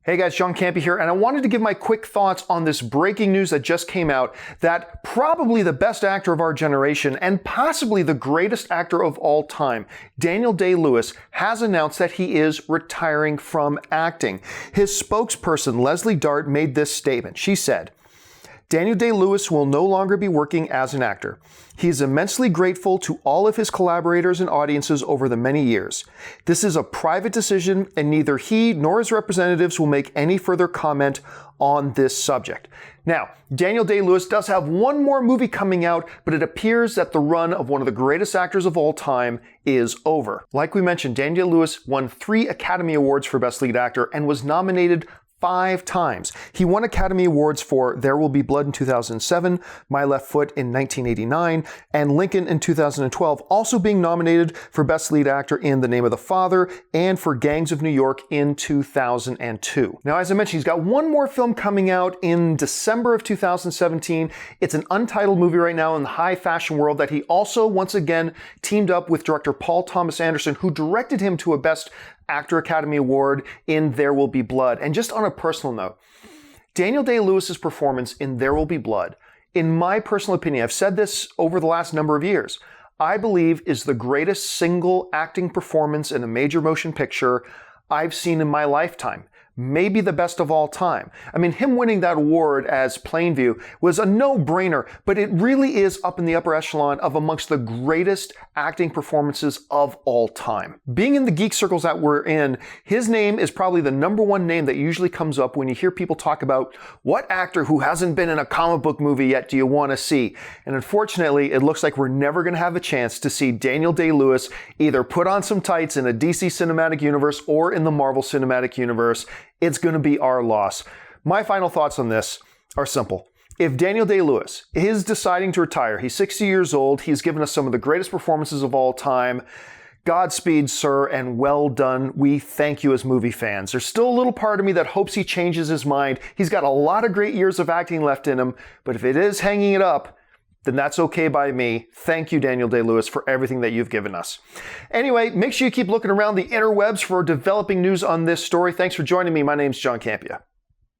Hey guys, John Campea here, and I wanted to give my quick thoughts on this breaking news that just came out that probably the best actor of our generation and possibly the greatest actor of all time, Daniel Day-Lewis, has announced that he is retiring from acting. His spokesperson, Leslie Dart, made this statement. She said, "Daniel Day-Lewis will no longer be working as an actor. He is immensely grateful to all of his collaborators and audiences over the many years. This is a private decision, and neither he nor his representatives will make any further comment on this subject." Now, Daniel Day-Lewis does have one more movie coming out, but it appears that the run of one of the greatest actors of all time is over. Like we mentioned, Daniel Day-Lewis won 3 Academy Awards for Best Lead Actor and was nominated 5 times. He won Academy Awards for There Will Be Blood in 2007, My Left Foot in 1989, and Lincoln in 2012, also being nominated for Best Lead Actor in The Name of the Father and for Gangs of New York in 2002. Now, as I mentioned, he's got one more film coming out in December of 2017. It's an untitled movie right now in the high fashion world that he also, once again, teamed up with director Paul Thomas Anderson, who directed him to a Best Actor Academy Award in There Will Be Blood. And just on a personal note, Daniel Day-Lewis's performance in There Will Be Blood, in my personal opinion, I've said this over the last number of years, I believe is the greatest single acting performance in a major motion picture I've seen in my lifetime. Maybe the best of all time. I mean, him winning that award as Plainview was a no-brainer, but it really is up in the upper echelon of amongst the greatest acting performances of all time. Being in the geek circles that we're in, his name is probably the #1 name that usually comes up when you hear people talk about what actor who hasn't been in a comic book movie yet do you want to see? And unfortunately, it looks like we're never going to have a chance to see Daniel Day-Lewis either put on some tights in a DC Cinematic Universe or in the Marvel Cinematic Universe. It's going to be our loss. My final thoughts on this are simple. If Daniel Day-Lewis is deciding to retire, he's 60 years old, he's given us some of the greatest performances of all time. Godspeed, sir, and well done. We thank you as movie fans. There's still a little part of me that hopes he changes his mind. He's got a lot of great years of acting left in him, but if it is hanging it up, then that's okay by me. Thank you, Daniel Day-Lewis, for everything that you've given us. Anyway, make sure you keep looking around the interwebs for developing news on this story. Thanks for joining me. My name's John Campea.